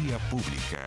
Vía Pública.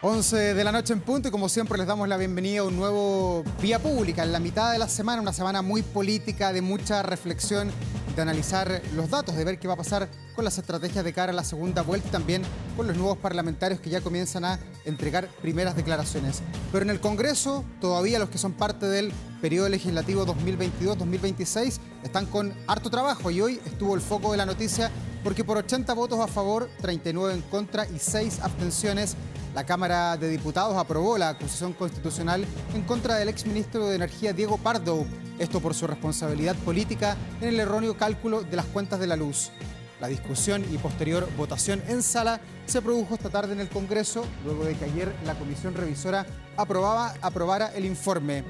11 de la noche en punto y como siempre les damos la bienvenida a un nuevo Vía Pública en la mitad de la semana, una semana muy política, de mucha reflexión, de analizar los datos, de ver qué va a pasar con las estrategias de cara a la segunda vuelta y también con los nuevos parlamentarios que ya comienzan a entregar primeras declaraciones. Pero en el Congreso, todavía los que son parte del periodo legislativo 2022-2026 están con harto trabajo y hoy estuvo el foco de la noticia porque por 80 votos a favor, 39 en contra y 6 abstenciones, la Cámara de Diputados aprobó la acusación constitucional en contra del exministro de Energía Diego Pardo, esto por su responsabilidad política en el erróneo cálculo de las cuentas de la luz. La discusión y posterior votación en sala se produjo esta tarde en el Congreso, luego de que ayer la Comisión Revisora aprobara el informe.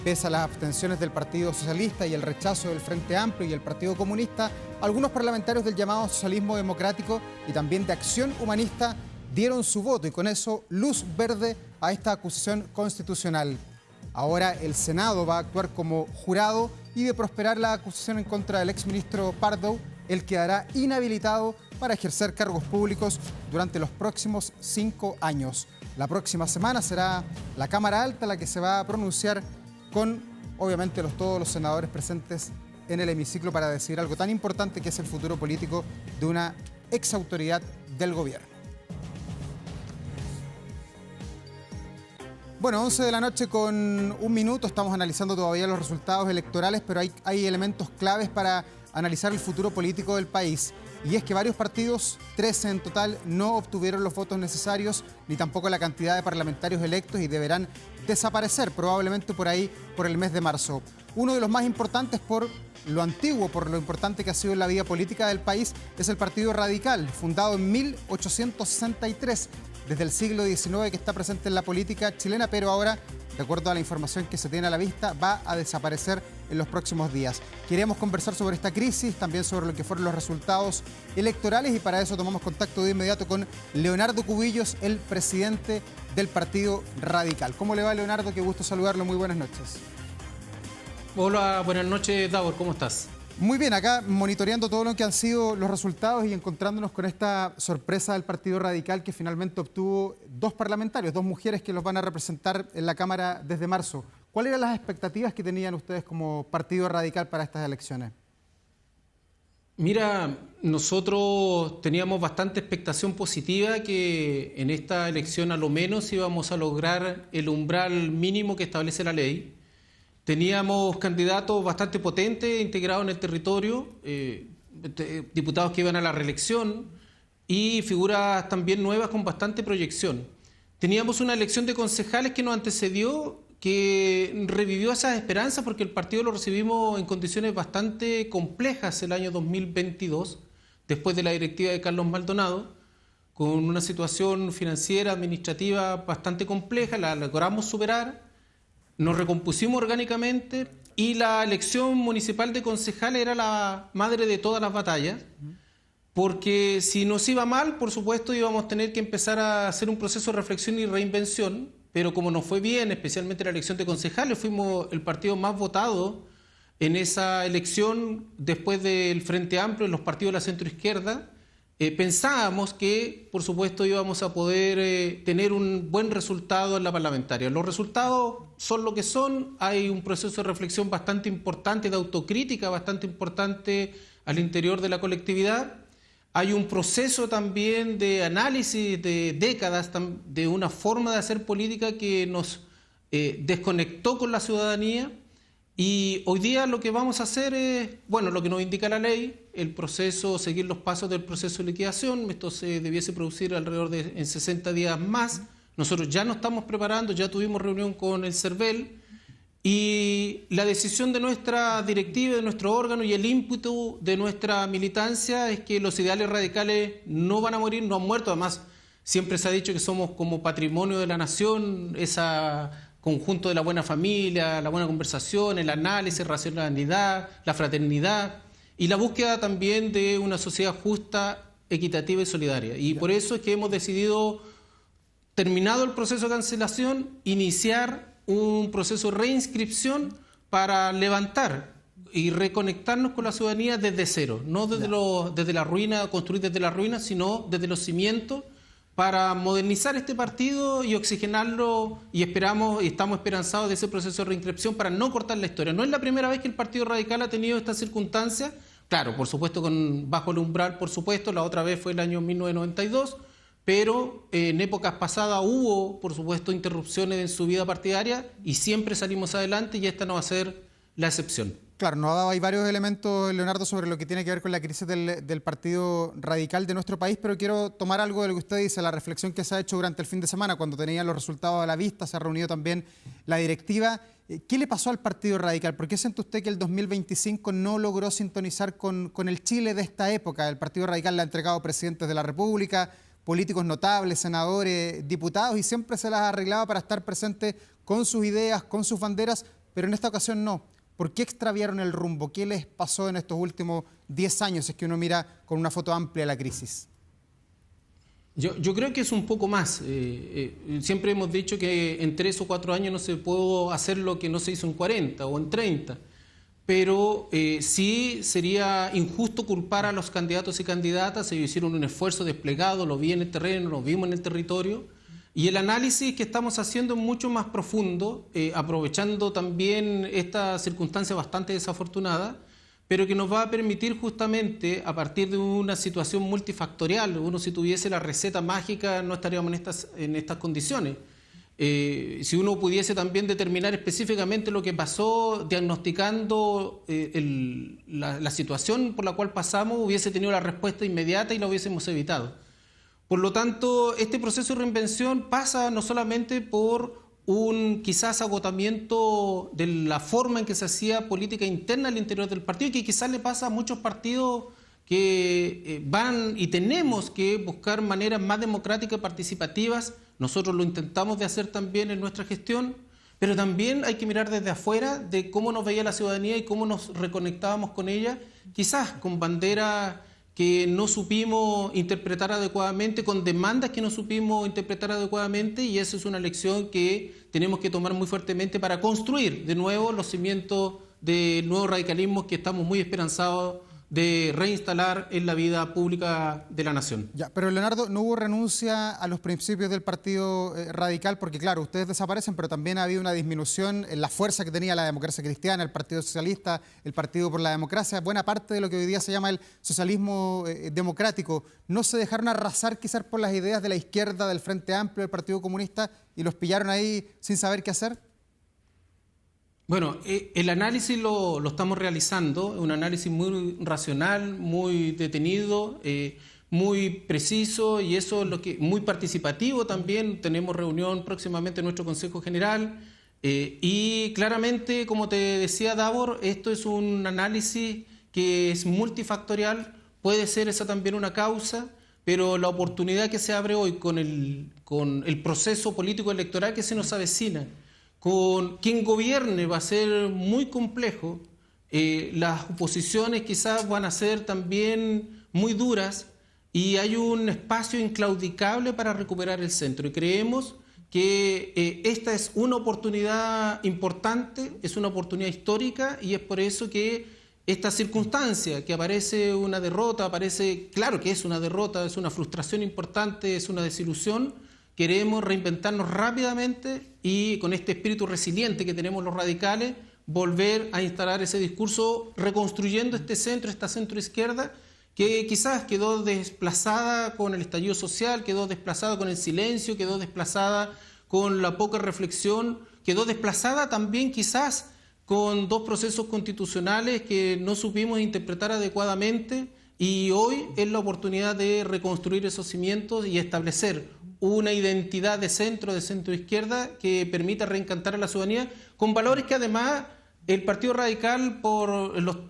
Pese a las abstenciones del Partido Socialista y el rechazo del Frente Amplio y el Partido Comunista, algunos parlamentarios del llamado socialismo democrático y también de Acción Humanista dieron su voto y con eso luz verde a esta acusación constitucional. Ahora el Senado va a actuar como jurado y de prosperar la acusación en contra del exministro Pardo, él quedará inhabilitado para ejercer cargos públicos durante los próximos 5 años. La próxima semana será la Cámara Alta la que se va a pronunciar con, obviamente, todos los senadores presentes en el hemiciclo para decidir algo tan importante que es el futuro político de una exautoridad del gobierno. Bueno, 11 de la noche con 1 minuto, estamos analizando todavía los resultados electorales, pero hay elementos claves para analizar el futuro político del país. Y es que varios partidos, 13 en total, no obtuvieron los votos necesarios, ni tampoco la cantidad de parlamentarios electos y deberán desaparecer probablemente por ahí, por el mes de marzo. Uno de los más importantes por lo antiguo, por lo importante que ha sido en la vida política del país, es el Partido Radical, fundado en 1863, desde el siglo XIX que está presente en la política chilena, pero ahora, de acuerdo a la información que se tiene a la vista, va a desaparecer en los próximos días. Queremos conversar sobre esta crisis, también sobre lo que fueron los resultados electorales y para eso tomamos contacto de inmediato con Leonardo Cubillos, el presidente del Partido Radical. ¿Cómo le va, Leonardo? Qué gusto saludarlo. Muy buenas noches. Hola, buenas noches, Davor. ¿Cómo estás? Muy bien, acá monitoreando todo lo que han sido los resultados y encontrándonos con esta sorpresa del Partido Radical que finalmente obtuvo 2 parlamentarios, 2 mujeres que los van a representar en la Cámara desde marzo. ¿Cuáles eran las expectativas que tenían ustedes como Partido Radical para estas elecciones? Mira, nosotros teníamos bastante expectación positiva que en esta elección a lo menos íbamos a lograr el umbral mínimo que establece la ley. Teníamos candidatos bastante potentes integrados en el territorio, diputados que iban a la reelección y figuras también nuevas con bastante proyección. Teníamos una elección de concejales que nos antecedió, que revivió esas esperanzas porque el partido lo recibimos en condiciones bastante complejas el año 2022, después de la directiva de Carlos Maldonado, con una situación financiera, administrativa bastante compleja, la logramos superar. Nos recompusimos orgánicamente y la elección municipal de concejales era la madre de todas las batallas, porque si nos iba mal, por supuesto, íbamos a tener que empezar a hacer un proceso de reflexión y reinvención, pero como nos fue bien, especialmente la elección de concejales, fuimos el partido más votado en esa elección después del Frente Amplio, en los partidos de la centroizquierda. Pensábamos que, por supuesto, íbamos a poder tener un buen resultado en la parlamentaria. Los resultados son lo que son. Hay un proceso de reflexión bastante importante, de autocrítica bastante importante al interior de la colectividad. Hay un proceso también de análisis de décadas, de una forma de hacer política que nos desconectó con la ciudadanía. Y hoy día lo que vamos a hacer es, bueno, lo que nos indica la ley, el proceso, seguir los pasos del proceso de liquidación. Esto se debiese producir alrededor de en 60 días más. Nosotros ya nos estamos preparando, ya tuvimos reunión con el CERVEL y la decisión de nuestra directiva, de nuestro órgano y el ímpetu de nuestra militancia es que los ideales radicales no van a morir, no han muerto. Además, siempre se ha dicho que somos como patrimonio de la nación, esa conjunto de la buena familia, la buena conversación, el análisis, racionalidad, la fraternidad y la búsqueda también de una sociedad justa, equitativa y solidaria. Y por eso es que hemos decidido, terminado el proceso de cancelación, iniciar un proceso de reinscripción para levantar y reconectarnos con la ciudadanía desde cero, no desde la ruina, construir desde la ruina, sino desde los cimientos, para modernizar este partido y oxigenarlo, y estamos esperanzados de ese proceso de reinscripción para no cortar la historia. No es la primera vez que el Partido Radical ha tenido esta circunstancia, claro, por supuesto bajo el umbral, por supuesto, la otra vez fue el año 1992, pero en épocas pasadas hubo, por supuesto, interrupciones en su vida partidaria y siempre salimos adelante, y esta no va a ser la excepción. Claro, nos ha dado ahí varios elementos, Leonardo, sobre lo que tiene que ver con la crisis del Partido Radical de nuestro país, pero quiero tomar algo de lo que usted dice, la reflexión que se ha hecho durante el fin de semana, cuando tenían los resultados a la vista, se ha reunido también la directiva. ¿Qué le pasó al Partido Radical? ¿Por qué siente usted que el 2025 no logró sintonizar con el Chile de esta época? El Partido Radical le ha entregado presidentes de la República, políticos notables, senadores, diputados, y siempre se las arreglaba para estar presente con sus ideas, con sus banderas, pero en esta ocasión no. ¿Por qué extraviaron el rumbo? ¿Qué les pasó en estos últimos 10 años, si es que uno mira con una foto amplia la crisis? Yo creo que es un poco más. Siempre hemos dicho que en 3 o 4 años no se puede hacer lo que no se hizo en 40 o en 30. Pero sí sería injusto culpar a los candidatos y candidatas. Ellos hicieron un esfuerzo desplegado, lo vi en el terreno, lo vimos en el territorio. Y el análisis que estamos haciendo es mucho más profundo, aprovechando también esta circunstancia bastante desafortunada, pero que nos va a permitir justamente, a partir de una situación multifactorial, uno si tuviese la receta mágica no estaríamos en estas condiciones. Si uno pudiese también determinar específicamente lo que pasó, diagnosticando la situación por la cual pasamos, hubiese tenido la respuesta inmediata y la hubiésemos evitado. Por lo tanto, este proceso de reinvención pasa no solamente por un quizás agotamiento de la forma en que se hacía política interna al interior del partido, y que quizás le pasa a muchos partidos que van y tenemos que buscar maneras más democráticas y participativas. Nosotros lo intentamos de hacer también en nuestra gestión, pero también hay que mirar desde afuera de cómo nos veía la ciudadanía y cómo nos reconectábamos con ella, quizás con banderas que no supimos interpretar adecuadamente, con demandas que no supimos interpretar adecuadamente, y esa es una lección que tenemos que tomar muy fuertemente para construir de nuevo los cimientos del nuevo radicalismo que estamos muy esperanzados de reinstalar en la vida pública de la nación. Ya, pero Leonardo, no hubo renuncia a los principios del Partido Radical, porque claro, ustedes desaparecen, pero también ha habido una disminución en la fuerza que tenía la democracia cristiana, el Partido Socialista, el Partido por la Democracia, buena parte de lo que hoy día se llama el socialismo democrático. ¿No se dejaron arrasar quizás por las ideas de la izquierda, del Frente Amplio, del Partido Comunista, y los pillaron ahí sin saber qué hacer? Bueno, el análisis lo estamos realizando, un análisis muy racional, muy detenido, muy preciso, y eso es lo que muy participativo también. Tenemos reunión próximamente en nuestro Consejo General, y claramente, como te decía Davor, esto es un análisis que es multifactorial, puede ser esa también una causa, pero la oportunidad que se abre hoy con el proceso político electoral que se nos avecina, con quien gobierne, va a ser muy complejo. Las oposiciones quizás van a ser también muy duras, y hay un espacio inclaudicable para recuperar el centro, y creemos que esta es una oportunidad importante, es una oportunidad histórica, y es por eso que esta circunstancia, que aparece una derrota, claro que es una derrota, es una frustración importante, es una desilusión. Queremos reinventarnos rápidamente, y con este espíritu resiliente que tenemos los radicales, volver a instalar ese discurso, reconstruyendo este centro, esta centroizquierda, que quizás quedó desplazada con el estallido social, quedó desplazada con el silencio, quedó desplazada con la poca reflexión, quedó desplazada también quizás con 2 procesos constitucionales que no supimos interpretar adecuadamente, y hoy es la oportunidad de reconstruir esos cimientos y establecer una identidad de centro izquierda que permita reencantar a la ciudadanía con valores que además el Partido Radical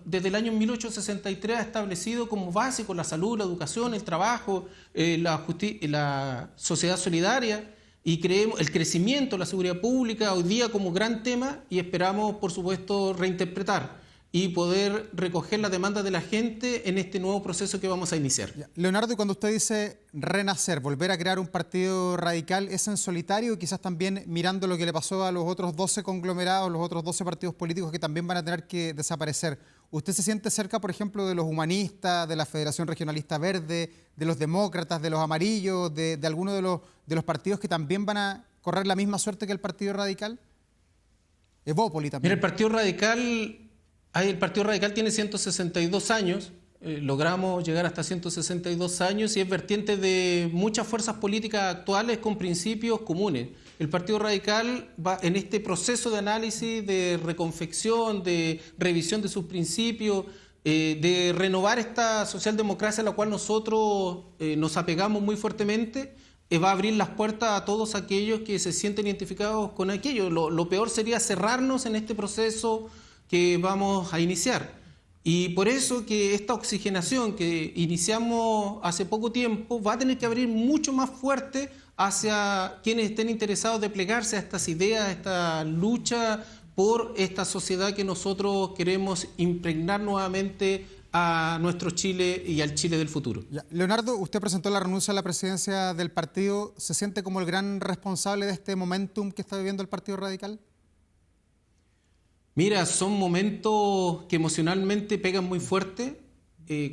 desde el año 1863 ha establecido como básicos: la salud, la educación, el trabajo, la sociedad solidaria, y creemos el crecimiento, la seguridad pública hoy día como gran tema, y esperamos por supuesto reinterpretar y poder recoger la demanda de la gente en este nuevo proceso que vamos a iniciar. Leonardo, cuando usted dice renacer, volver a crear un partido radical, ¿es en solitario y quizás también mirando lo que le pasó a los otros 12 conglomerados, los otros 12 partidos políticos que también van a tener que desaparecer? ¿Usted se siente cerca, por ejemplo, de los humanistas, de la Federación Regionalista Verde, de los demócratas, de los amarillos, de alguno de los partidos que también van a correr la misma suerte que el Partido Radical? Evópoli también. Mira, el Partido Radical tiene 162 años, logramos llegar hasta 162 años y es vertiente de muchas fuerzas políticas actuales con principios comunes. El Partido Radical va en este proceso de análisis, de reconfección, de revisión de sus principios, de renovar esta socialdemocracia a la cual nosotros nos apegamos muy fuertemente. Va a abrir las puertas a todos aquellos que se sienten identificados con aquello. Lo peor sería cerrarnos en este proceso que vamos a iniciar. Y por eso que esta oxigenación que iniciamos hace poco tiempo va a tener que abrir mucho más fuerte hacia quienes estén interesados de plegarse a estas ideas, a esta lucha por esta sociedad que nosotros queremos impregnar nuevamente a nuestro Chile y al Chile del futuro. Leonardo, usted presentó la renuncia a la presidencia del partido. ¿Se siente como el gran responsable de este momentum que está viviendo el Partido Radical? Mira, son momentos que emocionalmente pegan muy fuerte.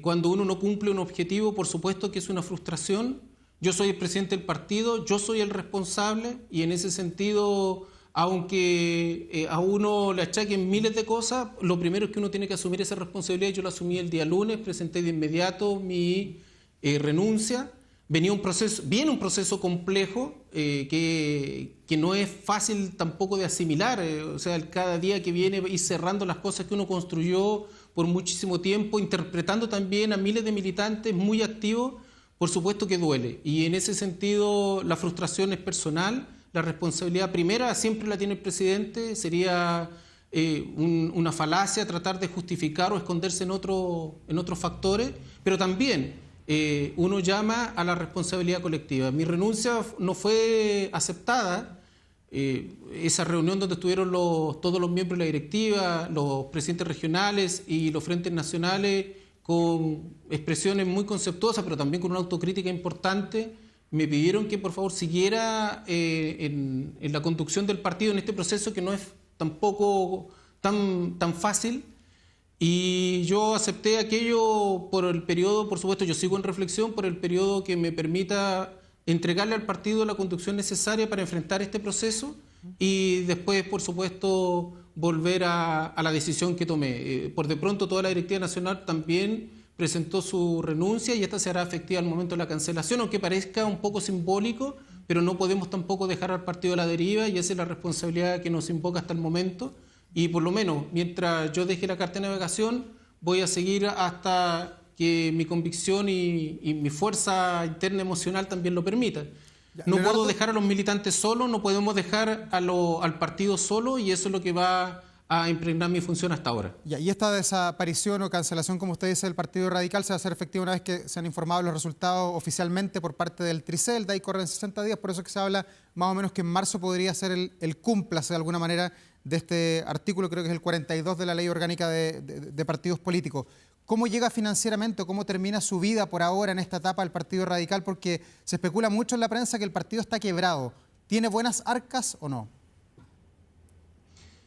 Cuando uno no cumple un objetivo, por supuesto que es una frustración. Yo soy el presidente del partido, yo soy el responsable y en ese sentido, aunque a uno le achaquen miles de cosas, lo primero es que uno tiene que asumir esa responsabilidad. Yo la asumí el día lunes, presenté de inmediato mi renuncia. Viene un proceso complejo que no es fácil tampoco de asimilar. O sea, cada día que viene ir cerrando las cosas que uno construyó por muchísimo tiempo, interpretando también a miles de militantes muy activos, por supuesto que duele. Y en ese sentido la frustración es personal. La responsabilidad primera siempre la tiene el presidente. Sería una falacia tratar de justificar o esconderse en otros factores, pero también uno llama a la responsabilidad colectiva. Mi renuncia no fue aceptada. Esa reunión donde estuvieron todos los miembros de la directiva, los presidentes regionales y los frentes nacionales, con expresiones muy conceptuosas, pero también con una autocrítica importante, me pidieron que por favor siguiera en la conducción del partido en este proceso que no es tampoco tan fácil. Y yo acepté aquello por el periodo, por supuesto, yo sigo en reflexión, por el periodo que me permita entregarle al partido la conducción necesaria para enfrentar este proceso y después, por supuesto, volver a la decisión que tomé. Por de pronto, toda la directiva nacional también presentó su renuncia y esta se hará efectiva al momento de la cancelación, aunque parezca un poco simbólico, pero no podemos tampoco dejar al partido a la deriva y esa es la responsabilidad que nos invoca hasta el momento. Y por lo menos, mientras yo deje la carta de navegación, voy a seguir hasta que mi convicción y mi fuerza interna emocional también lo permitan. No puedo dejar a los militantes solos, no podemos dejar al partido solo y eso es lo que va a impregnar mi función hasta ahora. Y esta desaparición o cancelación, como usted dice, del Partido Radical se va a hacer efectiva una vez que se han informado los resultados oficialmente por parte del Tricel. De ahí corren 60 días, por eso que se habla más o menos que en marzo podría ser el cúmplice de alguna manera de este artículo, creo que es el 42 de la Ley Orgánica de Partidos Políticos. ¿Cómo llega financieramente o cómo termina su vida por ahora en esta etapa del Partido Radical? Porque se especula mucho en la prensa que el partido está quebrado. ¿Tiene buenas arcas o no?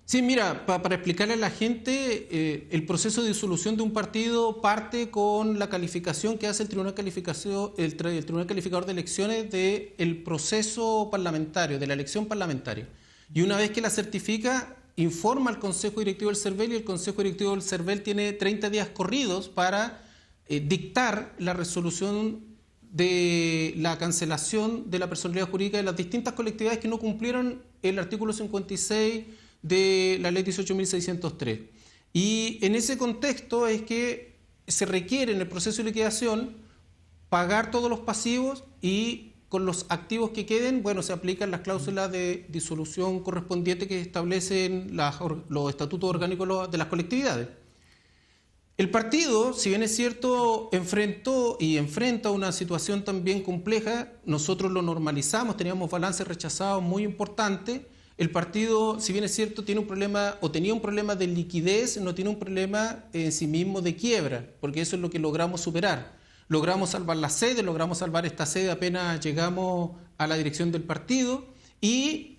Sí, mira, para explicarle a la gente, el proceso de disolución de un partido parte con la calificación que hace el Tribunal Calificador de Elecciones del proceso parlamentario, de la elección parlamentaria. Y una vez que la certifica, informa al Consejo Directivo del CERVEL y el Consejo Directivo del CERVEL tiene 30 días corridos para dictar la resolución de la cancelación de la personalidad jurídica de las distintas colectividades que no cumplieron el artículo 56 de la Ley 18.603. Y en ese contexto es que se requiere en el proceso de liquidación pagar todos los pasivos y con los activos que queden, bueno, se aplican las cláusulas de disolución correspondientes que establecen los estatutos orgánicos de las colectividades. El partido, si bien es cierto, enfrentó y enfrenta una situación también compleja, nosotros lo normalizamos, teníamos balances rechazados muy importantes. el partido, si bien es cierto, tiene un problema o tenía un problema de liquidez, no tiene un problema en sí mismo de quiebra, porque eso es lo que logramos superar. Logramos salvar la sede, logramos salvar esta sede apenas llegamos a la dirección del partido y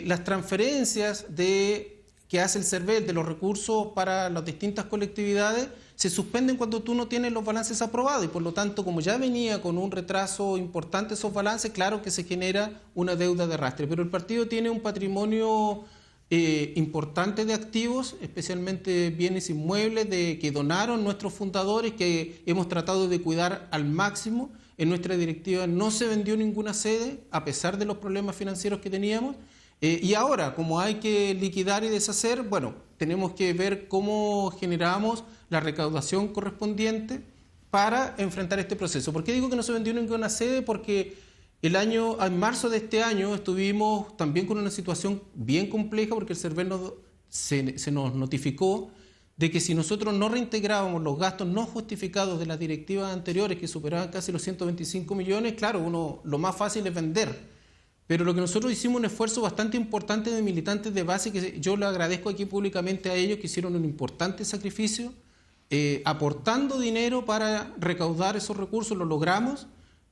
las transferencias que hace el CERVEL de los recursos para las distintas colectividades se suspenden cuando tú no tienes los balances aprobados y por lo tanto, como ya venía con un retraso importante esos balances, claro que se genera una deuda de arrastre. Pero el partido tiene un patrimonio importante de activos, especialmente bienes inmuebles que donaron nuestros fundadores, que hemos tratado de cuidar al máximo. En nuestra directiva no se vendió ninguna sede, a pesar de los problemas financieros que teníamos. Y ahora, como hay que liquidar y deshacer, bueno, tenemos que ver cómo generamos la recaudación correspondiente para enfrentar este proceso. ¿Por qué digo que no se vendió ninguna sede? Porque en marzo de este año estuvimos también con una situación bien compleja porque el CERVEL se nos notificó de que si nosotros no reintegrábamos los gastos no justificados de las directivas anteriores que superaban casi los 125 millones, claro, lo más fácil es vender. Pero lo que nosotros hicimos un esfuerzo bastante importante de militantes de base, que yo le agradezco aquí públicamente a ellos, que hicieron un importante sacrificio, aportando dinero para recaudar esos recursos, lo logramos,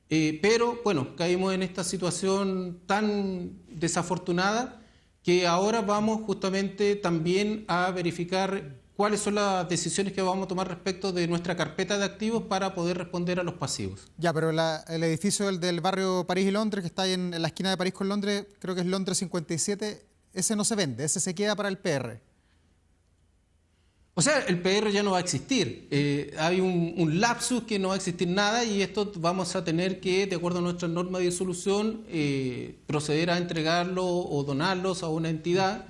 pero bueno, caímos en esta situación tan desafortunada que ahora vamos justamente también a verificar cuáles son las decisiones que vamos a tomar respecto de nuestra carpeta de activos para poder responder a los pasivos. Ya, pero el edificio del barrio París y Londres, que está ahí en la esquina de París con Londres, creo que es Londres 57, ese no se vende, ese se queda para el PR. O sea, el PR ya no va a existir. Hay un lapsus que no va a existir nada y esto vamos a tener que, de acuerdo a nuestra norma de disolución, proceder a entregarlo o donarlos a una entidad,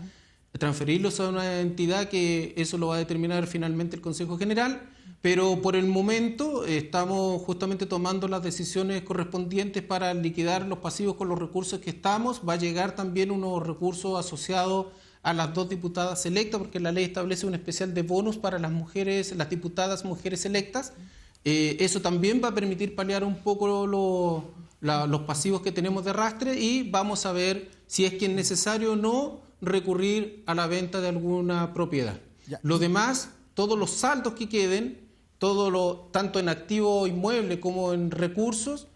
transferirlos a una entidad que eso lo va a determinar finalmente el Consejo General, pero por el momento estamos justamente tomando las decisiones correspondientes para liquidar los pasivos con los recursos que estamos. Va a llegar también unos recursos asociados a las 2 diputadas electas, porque la ley establece un especial de bonus para las mujeres, las diputadas mujeres electas. Eso también va a permitir paliar un poco los pasivos que tenemos de arrastre y vamos a ver si es que es necesario o no recurrir a la venta de alguna propiedad. Ya. Lo demás, todos los saldos que queden, tanto en activo inmueble como en recursos,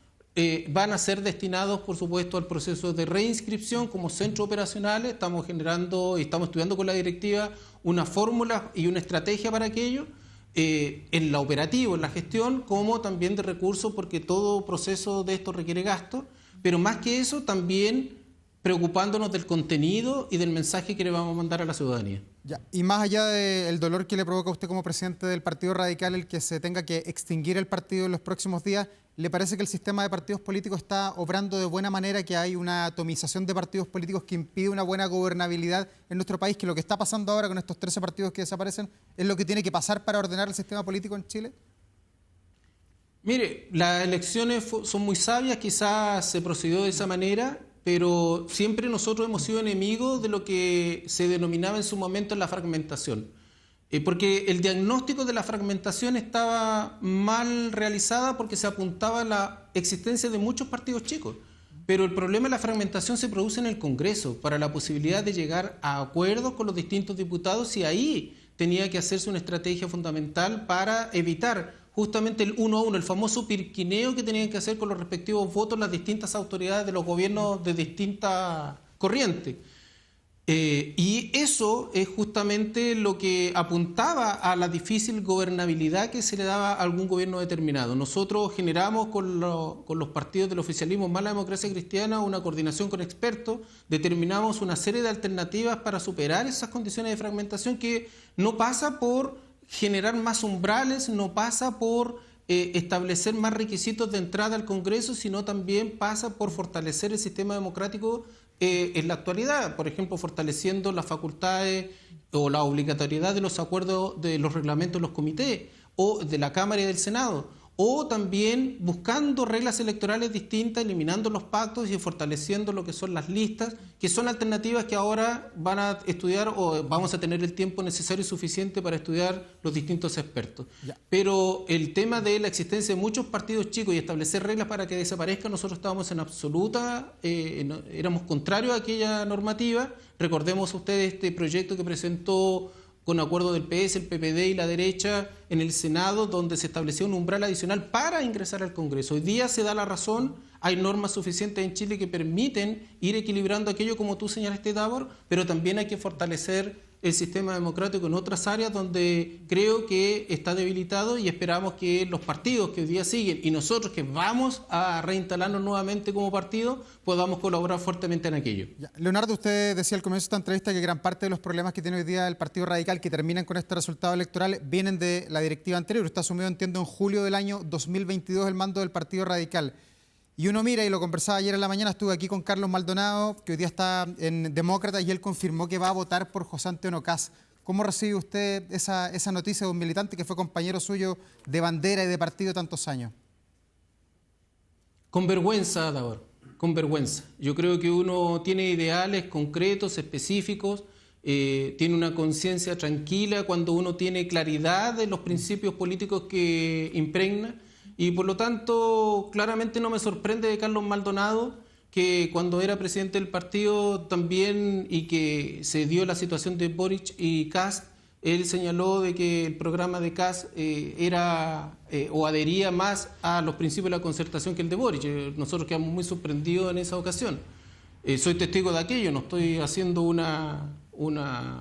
van a ser destinados, por supuesto, al proceso de reinscripción como centros operacionales. Estamos estudiando con la directiva una fórmula y una estrategia para aquello, en la operativa, en la gestión, como también de recursos, porque todo proceso de esto requiere gasto, pero más que eso, también preocupándonos del contenido y del mensaje que le vamos a mandar a la ciudadanía. Ya. Y más allá del dolor que le provoca a usted como presidente del Partido Radical el que se tenga que extinguir el partido en los próximos días, ¿le parece que el sistema de partidos políticos está obrando de buena manera, que hay una atomización de partidos políticos que impide una buena gobernabilidad en nuestro país, que lo que está pasando ahora con estos 13 partidos que desaparecen es lo que tiene que pasar para ordenar el sistema político en Chile? Mire, las elecciones son muy sabias, quizás se procedió de esa manera, pero siempre nosotros hemos sido enemigos de lo que se denominaba en su momento la fragmentación. Porque el diagnóstico de la fragmentación estaba mal realizada porque se apuntaba a la existencia de muchos partidos chicos. Pero el problema de la fragmentación se produce en el Congreso, para la posibilidad de llegar a acuerdos con los distintos diputados, y ahí tenía que hacerse una estrategia fundamental para evitar justamente el 1 a 1, el famoso pirquineo que tenían que hacer con los respectivos votos las distintas autoridades de los gobiernos de distintas corrientes. Y eso es justamente lo que apuntaba a la difícil gobernabilidad que se le daba a algún gobierno determinado. Nosotros generamos con los partidos del oficialismo más la democracia cristiana una coordinación con expertos, determinamos una serie de alternativas para superar esas condiciones de fragmentación que no pasa por generar más umbrales, no pasa por establecer más requisitos de entrada al Congreso, sino también pasa por fortalecer el sistema democrático en la actualidad, por ejemplo, fortaleciendo las facultades o la obligatoriedad de los acuerdos de los reglamentos de los comités o de la Cámara y del Senado, o también buscando reglas electorales distintas, eliminando los pactos y fortaleciendo lo que son las listas, que son alternativas que ahora van a estudiar o vamos a tener el tiempo necesario y suficiente para estudiar los distintos expertos. Ya. Pero el tema de la existencia de muchos partidos chicos y establecer reglas para que desaparezcan, nosotros estábamos en absoluta, éramos contrarios a aquella normativa. Recordemos ustedes este proyecto que presentó con acuerdo del PS, el PPD y la derecha en el Senado, donde se estableció un umbral adicional para ingresar al Congreso. Hoy día se da la razón, hay normas suficientes en Chile que permiten ir equilibrando aquello como tú señalaste, Davor, pero también hay que fortalecer el sistema democrático en otras áreas donde creo que está debilitado y esperamos que los partidos que hoy día siguen y nosotros que vamos a reinstalarnos nuevamente como partido podamos colaborar fuertemente en aquello. Ya. Leonardo, usted decía al comienzo de esta entrevista que gran parte de los problemas que tiene hoy día el Partido Radical que terminan con este resultado electoral vienen de la directiva anterior. Usted asumió, entiendo, en julio del año 2022 el mando del Partido Radical. Y uno mira, y lo conversaba ayer en la mañana, estuve aquí con Carlos Maldonado, que hoy día está en Demócrata, y él confirmó que va a votar por José Antonio Kast. ¿Cómo recibe usted esa noticia de un militante que fue compañero suyo de bandera y de partido tantos años? Con vergüenza, Davor, con vergüenza. Yo creo que uno tiene ideales concretos, específicos, tiene una conciencia tranquila cuando uno tiene claridad de los principios políticos que impregna. Y por lo tanto, claramente no me sorprende de Carlos Maldonado que cuando era presidente del partido también y que se dio la situación de Boric y Kast, él señaló de que el programa de Kast era o adhería más a los principios de la concertación que el de Boric. Nosotros quedamos muy sorprendidos en esa ocasión. Soy testigo de aquello, no estoy haciendo una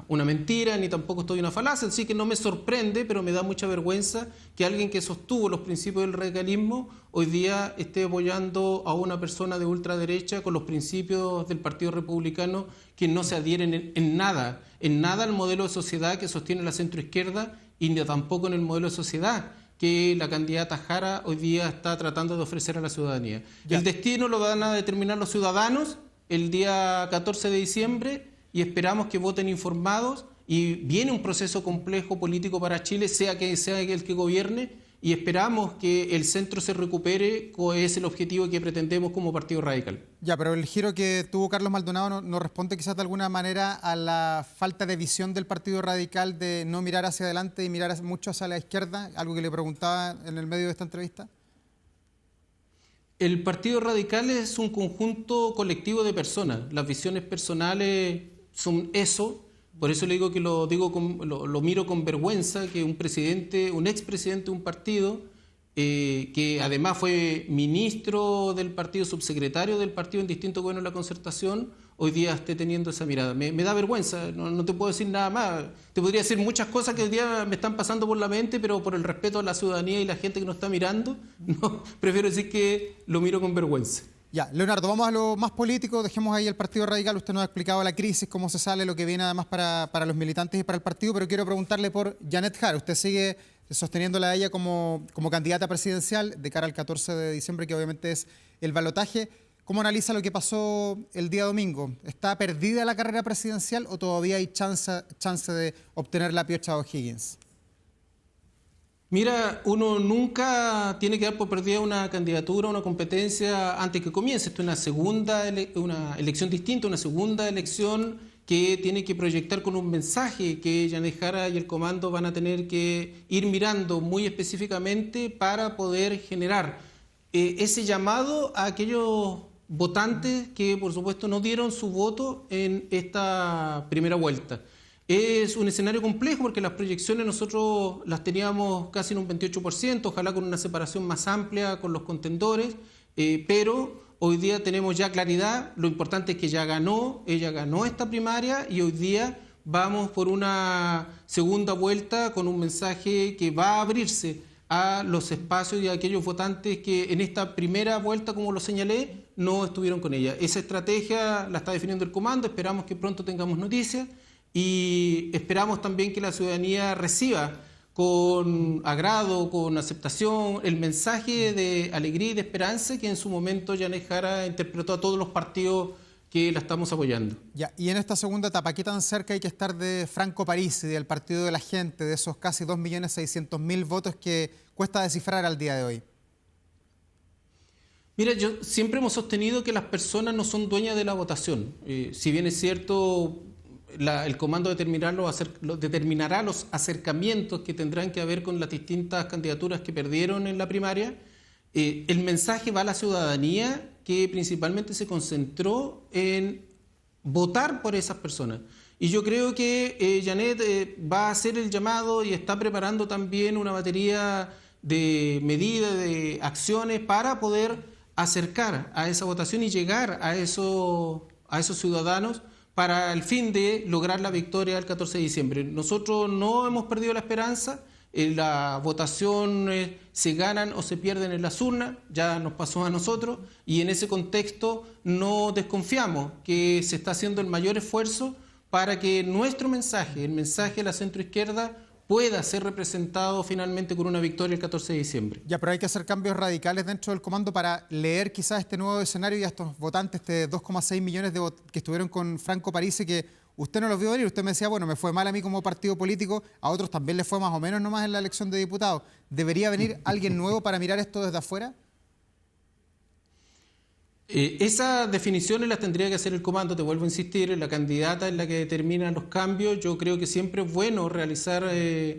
mentira ni tampoco estoy en una falacia, así que no me sorprende, pero me da mucha vergüenza que alguien que sostuvo los principios del radicalismo hoy día esté apoyando a una persona de ultraderecha con los principios del Partido Republicano que no se adhieren en nada al modelo de sociedad que sostiene la centroizquierda y ni tampoco en el modelo de sociedad que la candidata Jara hoy día está tratando de ofrecer a la ciudadanía. Ya. El destino lo van a determinar los ciudadanos el día 14 de diciembre y esperamos que voten informados y viene un proceso complejo político para Chile, sea el que gobierne, y esperamos que el centro se recupere, que es el objetivo que pretendemos como Partido Radical. Ya, pero el giro que tuvo Carlos Maldonado no responde quizás de alguna manera a la falta de visión del Partido Radical de no mirar hacia adelante y mirar mucho hacia la izquierda, algo que le preguntaba en el medio de esta entrevista. El Partido Radical es un conjunto colectivo de personas. Las visiones personales son eso. Por eso le digo que lo miro con vergüenza que un expresidente de un partido, que además fue ministro del partido, subsecretario del partido en distintos gobiernos de la concertación, hoy día esté teniendo esa mirada. Me da vergüenza, no te puedo decir nada más. Te podría decir muchas cosas que hoy día me están pasando por la mente, pero por el respeto a la ciudadanía y la gente que nos está mirando, prefiero decir que lo miro con vergüenza. Ya, Leonardo, vamos a lo más político, dejemos ahí el Partido Radical. Usted nos ha explicado la crisis, cómo se sale, lo que viene además para los militantes y para el partido, pero quiero preguntarle por Janet Jara. Usted sigue sosteniéndola a ella como candidata presidencial de cara al 14 de diciembre, que obviamente es el balotaje. ¿Cómo analiza lo que pasó el día domingo? ¿Está perdida la carrera presidencial o todavía hay chance de obtener la piocha de O'Higgins? Mira, uno nunca tiene que dar por perdida una candidatura, una competencia antes que comience. Esto es una elección distinta, una segunda elección que tiene que proyectar con un mensaje que Janet Jara y el comando van a tener que ir mirando muy específicamente para poder generar ese llamado a aquellos votantes que, por supuesto, no dieron su voto en esta primera vuelta. Es un escenario complejo porque las proyecciones nosotros las teníamos casi en un 28%, ojalá con una separación más amplia con los contendores, pero hoy día tenemos ya claridad. Lo importante es que ella ganó esta primaria y hoy día vamos por una segunda vuelta con un mensaje que va a abrirse a los espacios y a aquellos votantes que en esta primera vuelta, como lo señalé, no estuvieron con ella. Esa estrategia la está definiendo el comando, esperamos que pronto tengamos noticias. Y esperamos también que la ciudadanía reciba con agrado, con aceptación, el mensaje de alegría y de esperanza que en su momento Janet Jara interpretó a todos los partidos que la estamos apoyando. Ya, y en esta segunda etapa, ¿qué tan cerca hay que estar de Franco Parisi, del Partido de la Gente, de esos casi 2.600.000 votos que cuesta descifrar al día de hoy? Mira, yo siempre hemos sostenido que las personas no son dueñas de la votación. Si bien es cierto, el comando determinará los acercamientos que tendrán que haber con las distintas candidaturas que perdieron en la primaria, el mensaje va a la ciudadanía, que principalmente se concentró en votar por esas personas. Y yo creo que Janet va a hacer el llamado y está preparando también una batería de medidas, de acciones para poder acercar a esa votación y llegar a esos ciudadanos para el fin de lograr la victoria el 14 de diciembre. Nosotros no hemos perdido la esperanza. La votación se ganan o se pierden en las urnas, ya nos pasó a nosotros, y en ese contexto no desconfiamos que se está haciendo el mayor esfuerzo para que nuestro mensaje, el mensaje de la centroizquierda, pueda ser representado finalmente con una victoria el 14 de diciembre. Ya, pero hay que hacer cambios radicales dentro del comando para leer quizás este nuevo escenario y a estos votantes, 2,6 millones que estuvieron con Franco Parisi, que usted no los vio venir. Usted me decía, bueno, me fue mal a mí como partido político, a otros también les fue más o menos nomás en la elección de diputados. ¿Debería venir alguien nuevo para mirar esto desde afuera? Esas definiciones las tendría que hacer el comando, te vuelvo a insistir, la candidata es la que determina los cambios. Yo creo que siempre es bueno realizar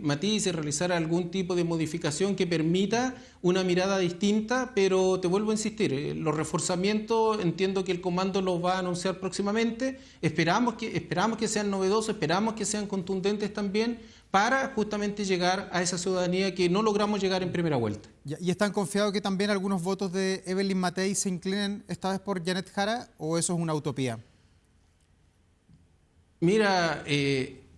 matices, realizar algún tipo de modificación que permita una mirada distinta, pero te vuelvo a insistir, los reforzamientos entiendo que el comando los va a anunciar próximamente, esperamos que sean novedosos, esperamos que sean contundentes también, para justamente llegar a esa ciudadanía que no logramos llegar en primera vuelta. ¿Y están confiados que también algunos votos de Evelyn Matei se inclinen esta vez por Janet Jara, o eso es una utopía? Mira,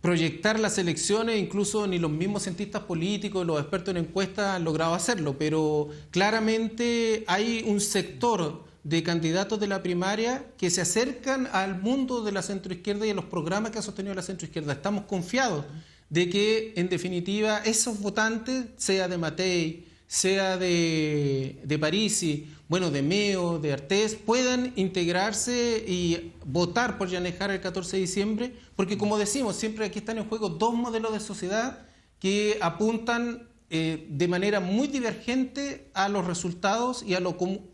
proyectar las elecciones, incluso ni los mismos cientistas políticos, los expertos en encuestas han logrado hacerlo, pero claramente hay un sector de candidatos de la primaria que se acercan al mundo de la centroizquierda y a los programas que ha sostenido la centroizquierda. Estamos confiados de que, en definitiva, esos votantes, sea de Matei, sea de Parisi, bueno, de Meo, de Artés, puedan integrarse y votar por Janet Jara el 14 de diciembre, porque, como decimos, siempre aquí están en juego dos modelos de sociedad que apuntan de manera muy divergente a los resultados y a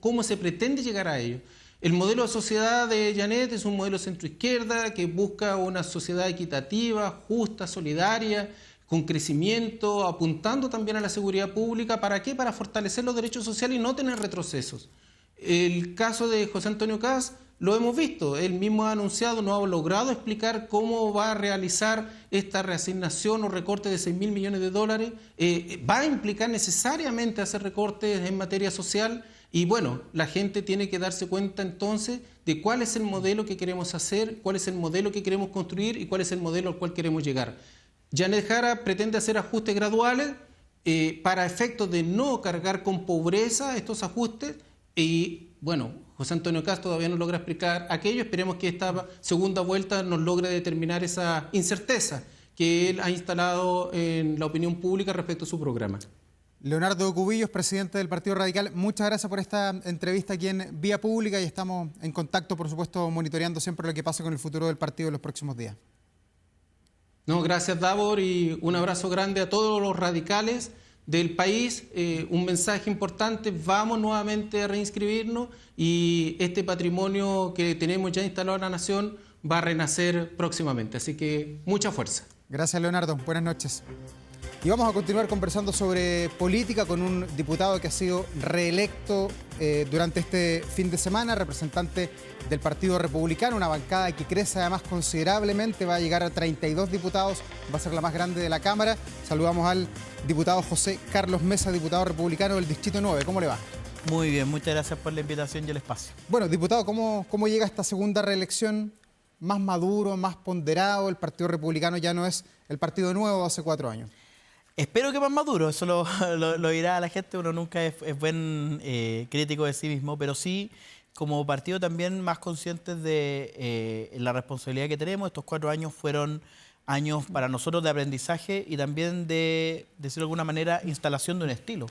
cómo se pretende llegar a ellos. El modelo de sociedad de Janet es un modelo centroizquierda que busca una sociedad equitativa, justa, solidaria, con crecimiento, apuntando también a la seguridad pública. ¿Para qué? Para fortalecer los derechos sociales y no tener retrocesos. El caso de José Antonio Kast lo hemos visto. Él mismo ha anunciado, no ha logrado explicar cómo va a realizar esta reasignación o recorte de 6.000 millones de dólares. Va a implicar necesariamente hacer recortes en materia social. Y bueno, la gente tiene que darse cuenta entonces de cuál es el modelo que queremos hacer, cuál es el modelo que queremos construir y cuál es el modelo al cual queremos llegar. Janet Jara pretende hacer ajustes graduales para efectos de no cargar con pobreza estos ajustes y bueno, José Antonio Kast todavía no logra explicar aquello. Esperemos que esta segunda vuelta nos logre determinar esa incerteza que él ha instalado en la opinión pública respecto a su programa. Leonardo Cubillos, presidente del Partido Radical, muchas gracias por esta entrevista aquí en Vía Pública y estamos en contacto, por supuesto, monitoreando siempre lo que pasa con el futuro del partido en los próximos días. No, gracias, Davor, y un abrazo grande a todos los radicales del país. Un mensaje importante: vamos nuevamente a reinscribirnos y este patrimonio que tenemos ya instalado en la nación va a renacer próximamente. Así que mucha fuerza. Gracias, Leonardo. Buenas noches. Y vamos a continuar conversando sobre política con un diputado que ha sido reelecto durante este fin de semana, representante del Partido Republicano, una bancada que crece además considerablemente, va a llegar a 32 diputados, va a ser la más grande de la Cámara. Saludamos al diputado José Carlos Mesa, diputado republicano del Distrito 9. ¿Cómo le va? Muy bien, muchas gracias por la invitación y el espacio. Bueno, diputado, ¿cómo llega esta segunda reelección? ¿Más maduro, más ponderado? El Partido Republicano ya no es el partido nuevo de hace 4 años. Espero que más maduro, eso lo dirá la gente. Uno nunca es buen crítico de sí mismo, pero sí, como partido también más conscientes de la responsabilidad que tenemos. Estos 4 años fueron años para nosotros de aprendizaje y también de decirlo de alguna manera, instalación de un estilo.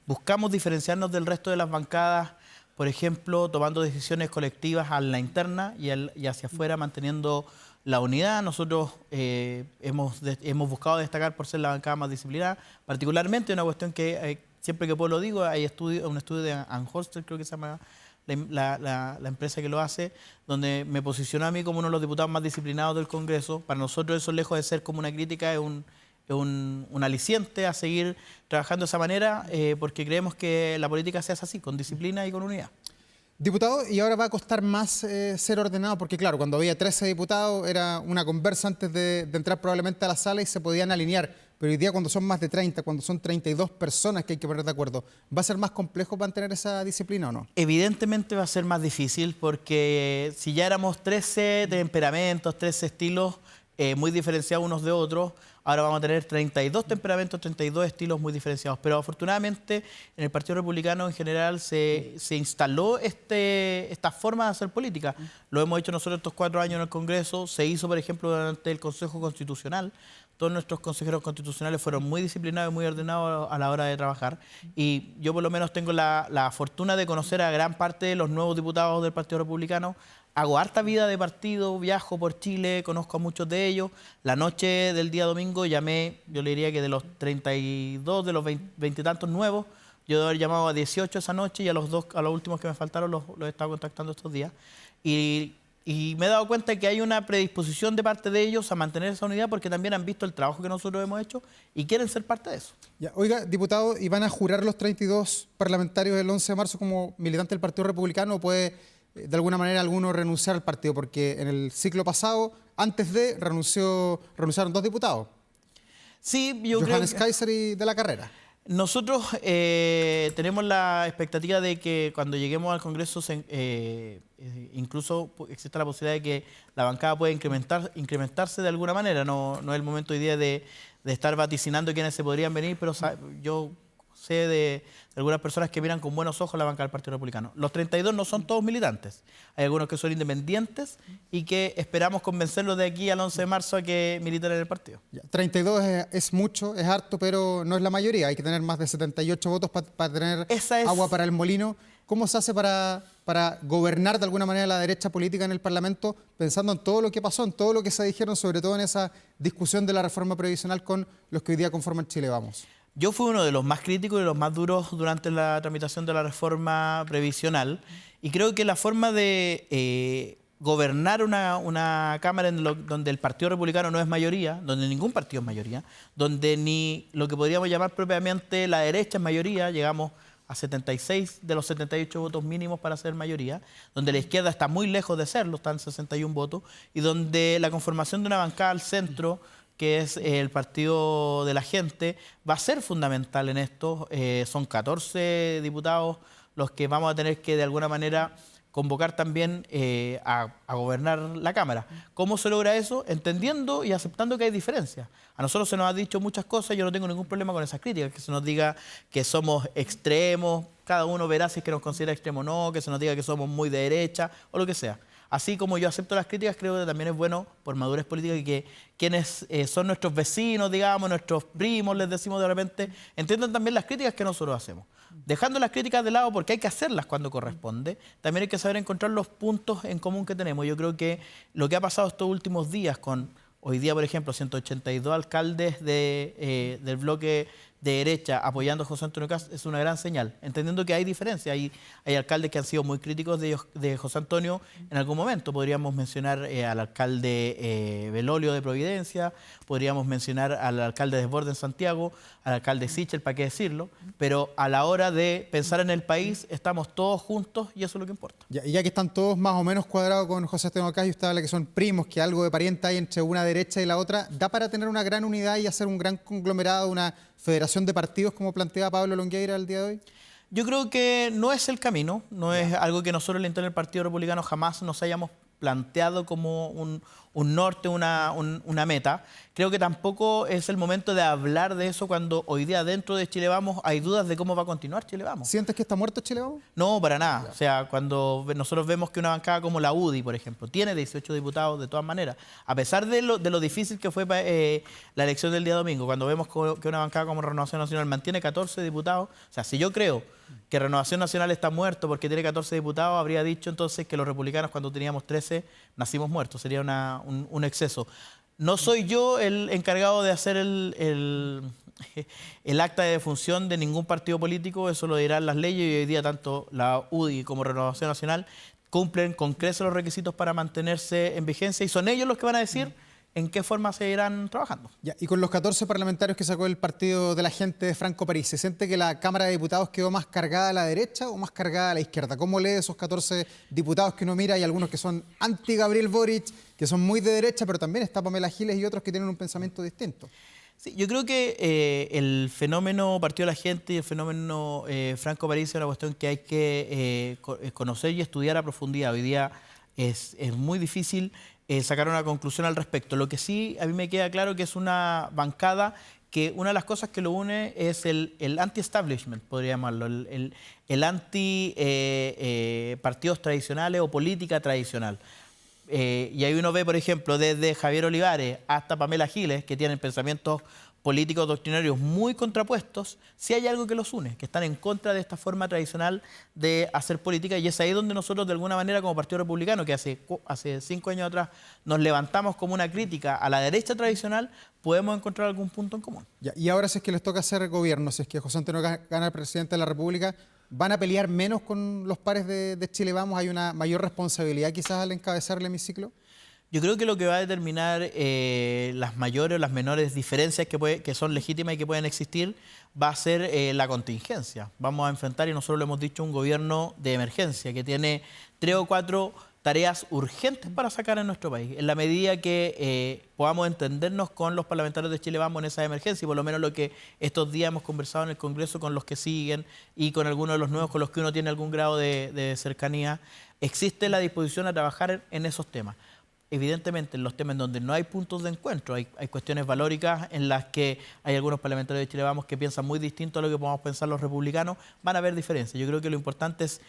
Buscamos diferenciarnos del resto de las bancadas por ejemplo, tomando decisiones colectivas a la interna y hacia afuera, manteniendo la unidad. Nosotros hemos buscado destacar por ser la bancada más disciplinada, particularmente una cuestión que siempre que puedo lo digo, hay un estudio de Anholster, creo que se llama la empresa que lo hace, donde me posicionó a mí como uno de los diputados más disciplinados del Congreso. Para nosotros eso, lejos de ser como una crítica, es un aliciente a seguir trabajando de esa manera, porque creemos que la política se hace así, con disciplina y con unidad. Diputado, y ahora va a costar más ser ordenado, porque claro, cuando había 13 diputados era una conversa antes de entrar probablemente a la sala y se podían alinear, pero hoy día cuando son más de 30, cuando son 32 personas que hay que poner de acuerdo, ¿va a ser más complejo mantener esa disciplina o no? Evidentemente va a ser más difícil, porque si ya éramos 13 temperamentos, 13 estilos muy diferenciados unos de otros, ahora vamos a tener 32 temperamentos, 32 estilos muy diferenciados. Pero afortunadamente en el Partido Republicano en general se instaló esta forma de hacer política. Lo hemos hecho nosotros estos 4 años en el Congreso. Se hizo, por ejemplo, durante el Consejo Constitucional. Todos nuestros consejeros constitucionales fueron muy disciplinados y muy ordenados a la hora de trabajar. Y yo por lo menos tengo la fortuna de conocer a gran parte de los nuevos diputados del Partido Republicano. Hago harta vida de partido, viajo por Chile, conozco a muchos de ellos. La noche del día domingo llamé, yo le diría que de los 32, de los 20 y tantos nuevos, yo debo haber llamado a 18 esa noche y a los últimos que me faltaron los he estado contactando estos días. Y me he dado cuenta que hay una predisposición de parte de ellos a mantener esa unidad, porque también han visto el trabajo que nosotros hemos hecho y quieren ser parte de eso. Ya, oiga, diputado, ¿y van a jurar los 32 parlamentarios el 11 de marzo como militante del Partido Republicano o puede de alguna manera alguno renunciar al partido? Porque en el ciclo pasado, antes de, renunciaron 2 diputados. Sí, yo Johannes creo que Kaiser y de la Carrera. nosotros tenemos la expectativa de que cuando lleguemos al Congreso incluso exista la posibilidad de que la bancada pueda incrementarse de alguna manera. No es el momento hoy día de estar vaticinando quiénes se podrían venir, pero yo sé de algunas personas que miran con buenos ojos la bancada del Partido Republicano. Los 32 no son todos militantes. Hay algunos que son independientes y que esperamos convencerlos de aquí al 11 de marzo a que militen en el partido. Ya, 32 es mucho, es harto, pero no es la mayoría. Hay que tener más de 78 votos para tener agua para el molino. ¿Cómo se hace para gobernar de alguna manera la derecha política en el Parlamento, pensando en todo lo que pasó, en todo lo que se dijeron, sobre todo en esa discusión de la reforma previsional con los que hoy día conforman Chile Vamos? Yo fui uno de los más críticos y los más duros durante la tramitación de la reforma previsional, y creo que la forma de gobernar una Cámara donde el Partido Republicano no es mayoría, donde ningún partido es mayoría, donde ni lo que podríamos llamar propiamente la derecha es mayoría, llegamos a 76 de los 78 votos mínimos para ser mayoría, donde la izquierda está muy lejos de serlo, están 61 votos, y donde la conformación de una bancada al centro, que es el Partido de la Gente, va a ser fundamental en esto. Son 14 diputados los que vamos a tener que de alguna manera convocar también a gobernar la Cámara. ¿Cómo se logra eso? Entendiendo y aceptando que hay diferencias. A nosotros se nos ha dicho muchas cosas, yo no tengo ningún problema con esas críticas, que se nos diga que somos extremos, cada uno verá si es que nos considera extremo o no, que se nos diga que somos muy de derecha o lo que sea. Así como yo acepto las críticas, creo que también es bueno, por madurez política, que quienes son nuestros vecinos, digamos, nuestros primos, les decimos de repente, entiendan también las críticas que nosotros hacemos. Dejando las críticas de lado, porque hay que hacerlas cuando corresponde, también hay que saber encontrar los puntos en común que tenemos. Yo creo que lo que ha pasado estos últimos días con, hoy día, por ejemplo, 182 alcaldes del bloque de derecha apoyando a José Antonio Kast es una gran señal, entendiendo que hay diferencias. Hay alcaldes que han sido muy críticos de José Antonio en algún momento. Podríamos mencionar al alcalde Belolio de Providencia, podríamos mencionar al alcalde Desbordes en Santiago, al alcalde Sichel, para qué decirlo, pero a la hora de pensar en el país estamos todos juntos y eso es lo que importa. Y ya que están todos más o menos cuadrados con José Antonio Kast y usted habla que son primos, que algo de pariente hay entre una derecha y la otra, ¿da para tener una gran unidad y hacer un gran conglomerado, una federación de partidos como plantea Pablo Longueira el día de hoy? Yo creo que no es el camino, no es algo que nosotros en el Partido Republicano jamás nos hayamos planteado como un un norte, una meta. Creo que tampoco es el momento de hablar de eso cuando hoy día dentro de Chile Vamos hay dudas de cómo va a continuar Chile Vamos. ¿Sientes que está muerto Chile Vamos? No, para nada. O sea, cuando nosotros vemos que una bancada como la UDI, por ejemplo, tiene 18 diputados de todas maneras, a pesar de lo difícil que fue la elección del día domingo, cuando vemos que una bancada como Renovación Nacional mantiene 14 diputados, o sea, si yo creo que Renovación Nacional está muerto porque tiene 14 diputados, habría dicho entonces que los republicanos cuando teníamos 13 nacimos muertos. Sería un exceso. No soy yo el encargado de hacer el acta de defunción de ningún partido político, eso lo dirán las leyes y hoy día tanto la UDI como Renovación Nacional cumplen con creces los requisitos para mantenerse en vigencia y son ellos los que van a decir en qué forma se irán trabajando. Ya, y con los 14 parlamentarios que sacó el partido de la gente de Franco París, ¿se siente que la Cámara de Diputados quedó más cargada a la derecha o más cargada a la izquierda? ¿Cómo lee esos 14 diputados que uno mira? Hay algunos que son anti-Gabriel Boric, que son muy de derecha, pero también está Pamela Giles y otros que tienen un pensamiento distinto. Sí, yo creo que el fenómeno Partido de la Gente y el fenómeno Franco París es una cuestión que hay que conocer y estudiar a profundidad. Hoy día es muy difícil sacar una conclusión al respecto. Lo que sí a mí me queda claro que es una bancada que una de las cosas que lo une es el anti-establishment, podría llamarlo, el anti-partidos tradicionales o política tradicional. Y ahí uno ve, por ejemplo, desde Javier Olivares hasta Pamela Giles, que tienen pensamientos políticos doctrinarios muy contrapuestos, sí hay algo que los une, que están en contra de esta forma tradicional de hacer política, y es ahí donde nosotros de alguna manera como Partido Republicano, que hace 5 años atrás nos levantamos como una crítica a la derecha tradicional, podemos encontrar algún punto en común. Ya, y ahora si es que les toca hacer gobierno, si es que José Antonio gana el presidente de la República, ¿van a pelear menos con los pares de Chile Vamos? ¿Hay una mayor responsabilidad quizás al encabezar el hemiciclo? Yo creo que lo que va a determinar las mayores o las menores diferencias que son legítimas y que pueden existir va a ser la contingencia. Vamos a enfrentar, y nosotros lo hemos dicho, un gobierno de emergencia que tiene 3 o 4 tareas urgentes para sacar en nuestro país. En la medida que podamos entendernos con los parlamentarios de Chile Vamos en esa emergencia, y por lo menos lo que estos días hemos conversado en el Congreso con los que siguen y con algunos de los nuevos con los que uno tiene algún grado de cercanía, existe la disposición a trabajar en esos temas. Evidentemente, en los temas en donde no hay puntos de encuentro, hay cuestiones valóricas en las que hay algunos parlamentarios de Chile Vamos que piensan muy distinto a lo que podamos pensar los republicanos, van a haber diferencias. Yo creo que lo importante es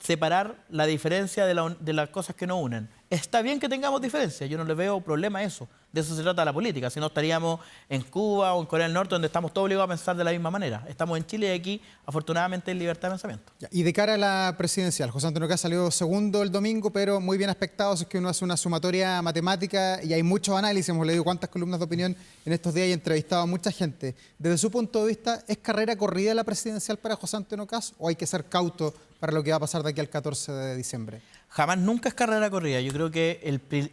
separar la diferencia de las cosas que nos unen. Está bien que tengamos diferencias, yo no le veo problema a eso. De eso se trata la política, si no estaríamos en Cuba o en Corea del Norte, donde estamos todos obligados a pensar de la misma manera. Estamos en Chile y aquí, afortunadamente, hay libertad de pensamiento. Y de cara a la presidencial, José Antonio Kast salió segundo el domingo, pero muy bien aspectado, si es que uno hace una sumatoria matemática y hay muchos análisis, hemos leído cuántas columnas de opinión en estos días y entrevistado a mucha gente. Desde su punto de vista, ¿es carrera corrida la presidencial para José Antonio Kast o hay que ser cauto para lo que va a pasar de aquí al 14 de diciembre? Jamás, nunca es carrera corrida. Yo creo que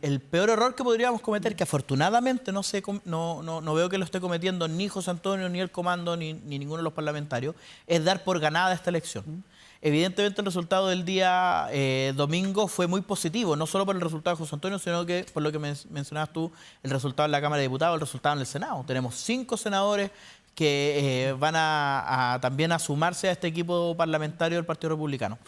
el peor error que podríamos cometer, que afortunadamente no veo que lo esté cometiendo ni José Antonio, ni el comando, ni ninguno de los parlamentarios, es dar por ganada esta elección. Evidentemente el resultado del día domingo fue muy positivo, no solo por el resultado de José Antonio, sino que por lo que mencionabas tú, el resultado en la Cámara de Diputados, el resultado en el Senado. Tenemos 5 senadores que van también a sumarse a este equipo parlamentario del Partido Republicano.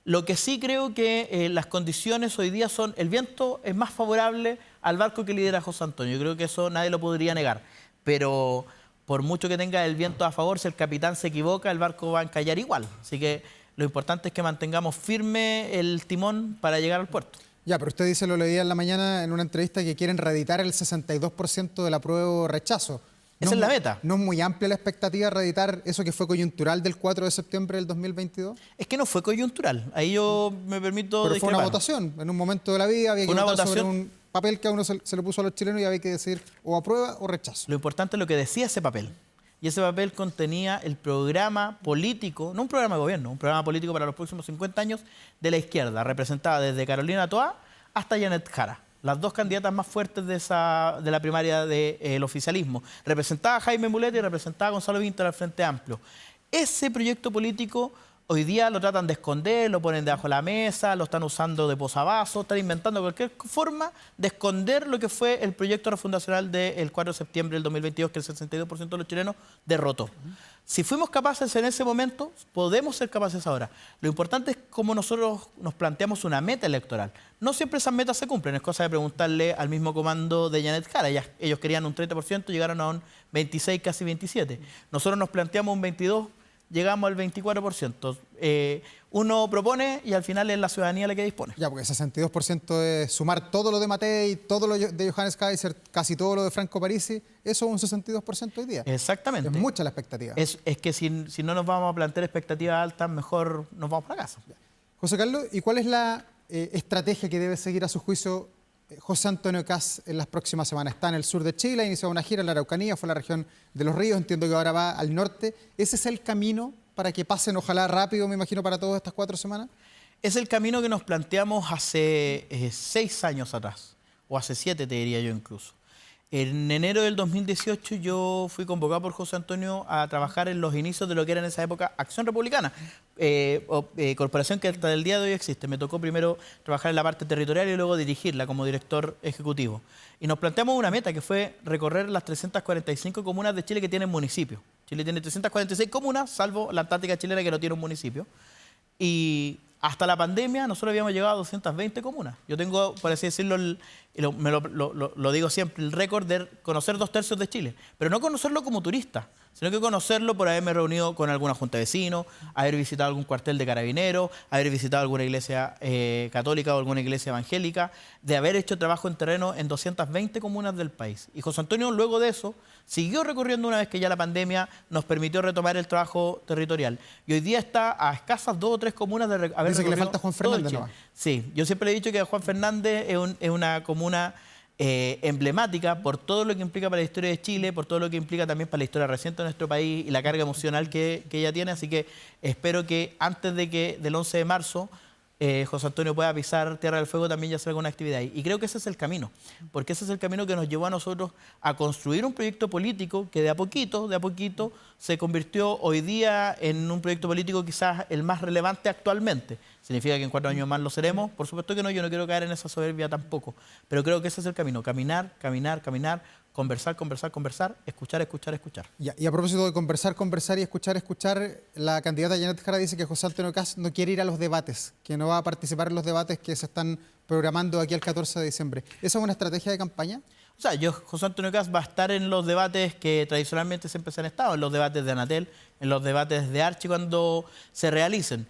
Lo que sí creo que las condiciones hoy día son, el viento es más favorable al barco que lidera José Antonio. Yo creo que eso nadie lo podría negar, pero por mucho que tenga el viento a favor, si el capitán se equivoca, el barco va a encallar igual. Así que lo importante es que mantengamos firme el timón para llegar al puerto. Ya, pero usted dice, lo leía en la mañana en una entrevista, que quieren reeditar el 62% del apruebo rechazo. Esa es la meta. ¿No es muy amplia la expectativa de reeditar eso que fue coyuntural del 4 de septiembre del 2022? Es que no fue coyuntural. Ahí yo me permito Pero discrepar. fue una votación. En un momento de la vida había que votar sobre un papel que a uno se le puso a los chilenos y había que decir o aprueba o rechazo. Lo importante es lo que decía ese papel. Y ese papel contenía el programa político, no un programa de gobierno, un programa político para los próximos 50 años de la izquierda, representada desde Carolina Toá hasta Janet Jara, las 2 candidatas más fuertes de la primaria del oficialismo. Representaba a Jaime Mulet y representaba a Gonzalo Vinter al Frente Amplio. Ese proyecto político hoy día lo tratan de esconder, lo ponen debajo de la mesa, lo están usando de posavasos, están inventando cualquier forma de esconder lo que fue el proyecto refundacional del 4 de septiembre del 2022, que el 62% de los chilenos derrotó. Si fuimos capaces en ese momento, podemos ser capaces ahora. Lo importante es cómo nosotros nos planteamos una meta electoral. No siempre esas metas se cumplen, es cosa de preguntarle al mismo comando de Janet Jara. Ellos querían un 30%, llegaron a un 26, casi 27. Nosotros nos planteamos un 22%, llegamos al 24%. Uno propone y al final es la ciudadanía la que dispone. Ya, porque 62% es sumar todo lo de Matei, todo lo de Johannes Kaiser, casi todo lo de Franco Parisi, eso es un 62% hoy día. Exactamente. Es mucha la expectativa. Es que si no nos vamos a plantear expectativas altas, mejor nos vamos para casa. José Carlos, ¿y cuál es la estrategia que debe seguir a su juicio José Antonio Kast en las próximas semanas? Está en el sur de Chile, ha iniciado una gira en la Araucanía, fue a la región de Los Ríos, entiendo que ahora va al norte. ¿Ese es el camino para que pasen, ojalá rápido, me imagino, para todas estas 4 semanas? Es el camino que nos planteamos hace 6 años atrás, o hace 7 te diría yo incluso. En enero del 2018 yo fui convocado por José Antonio a trabajar en los inicios de lo que era en esa época Acción Republicana, corporación que hasta el día de hoy existe. Me tocó primero trabajar en la parte territorial y luego dirigirla como director ejecutivo. Y nos planteamos una meta que fue recorrer las 345 comunas de Chile que tienen municipios. Chile tiene 346 comunas, salvo la Antártica chilena que no tiene un municipio. Y hasta la pandemia nosotros habíamos llegado a 220 comunas. Yo tengo, por así decirlo, lo digo siempre, el récord de conocer 2/3 de Chile. Pero no conocerlo como turista, sino que conocerlo por haberme reunido con alguna junta de vecinos, haber visitado algún cuartel de carabineros, haber visitado alguna iglesia católica o alguna iglesia evangélica, de haber hecho trabajo en terreno en 220 comunas del país. Y José Antonio, luego de eso, siguió recorriendo una vez que ya la pandemia nos permitió retomar el trabajo territorial. Y hoy día está a escasas 2 o 3 comunas de haber Dice que le falta Juan Fernández, ¿no? Sí, yo siempre he dicho que Juan Fernández es una comuna emblemática por todo lo que implica para la historia de Chile, por todo lo que implica también para la historia reciente de nuestro país y la carga emocional que ella tiene. Así que espero que antes del 11 de marzo José Antonio pueda pisar Tierra del Fuego también y hacer alguna actividad ahí. Y creo que ese es el camino, porque ese es el camino que nos llevó a nosotros a construir un proyecto político que de a poquito se convirtió hoy día en un proyecto político quizás el más relevante actualmente. ¿Significa que en 4 años más lo seremos? Por supuesto que no, yo no quiero caer en esa soberbia tampoco, pero creo que ese es el camino, caminar, conversar, escuchar. Y a propósito de conversar y escuchar, la candidata Janet Jara dice que José Antonio Kast no quiere ir a los debates, que no va a participar en los debates que se están programando aquí el 14 de diciembre. ¿Esa es una estrategia de campaña? O sea, José Antonio Kast va a estar en los debates que tradicionalmente siempre se han estado, en los debates de Anatel, en los debates de Archi cuando se realicen.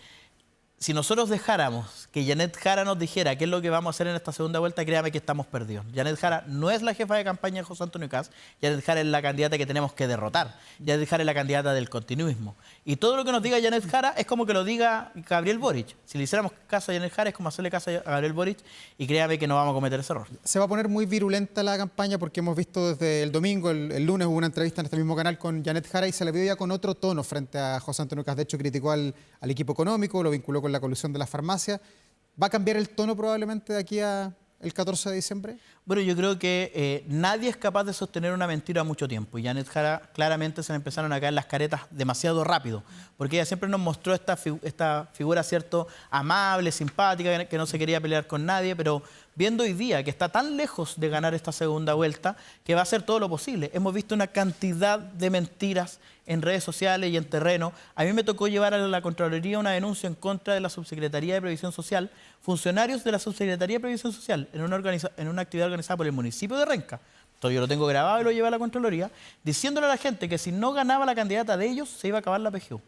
Si nosotros dejáramos que Janet Jara nos dijera qué es lo que vamos a hacer en esta segunda vuelta, créame que estamos perdidos. Janet Jara no es la jefa de campaña de José Antonio Kast, Janet Jara es la candidata que tenemos que derrotar. Janet Jara es la candidata del continuismo. Y todo lo que nos diga Janet Jara es como que lo diga Gabriel Boric. Si le hiciéramos caso a Janet Jara es como hacerle caso a Gabriel Boric y créame que no vamos a cometer ese error. Se va a poner muy virulenta la campaña porque hemos visto desde el domingo, el lunes hubo una entrevista en este mismo canal con Janet Jara y se le vio ya con otro tono frente a José Antonio Kast. De hecho, criticó al equipo económico, lo vinculó con la colusión de las farmacias. ¿Va a cambiar el tono probablemente de aquí al 14 de diciembre? Bueno, yo creo que nadie es capaz de sostener una mentira mucho tiempo. Y Janet Jara claramente se le empezaron a caer las caretas demasiado rápido. Porque ella siempre nos mostró esta figura, ¿cierto?, amable, simpática, que no se quería pelear con nadie. Pero viendo hoy día que está tan lejos de ganar esta segunda vuelta, que va a hacer todo lo posible. Hemos visto una cantidad de mentiras en redes sociales y en terreno. A mí me tocó llevar a la Contraloría una denuncia en contra de la Subsecretaría de Previsión Social, funcionarios de la Subsecretaría de Previsión Social, en una actividad organizada por el municipio de Renca. Entonces yo lo tengo grabado y lo llevé a la Contraloría, diciéndole a la gente que si no ganaba la candidata de ellos, se iba a acabar la PGU.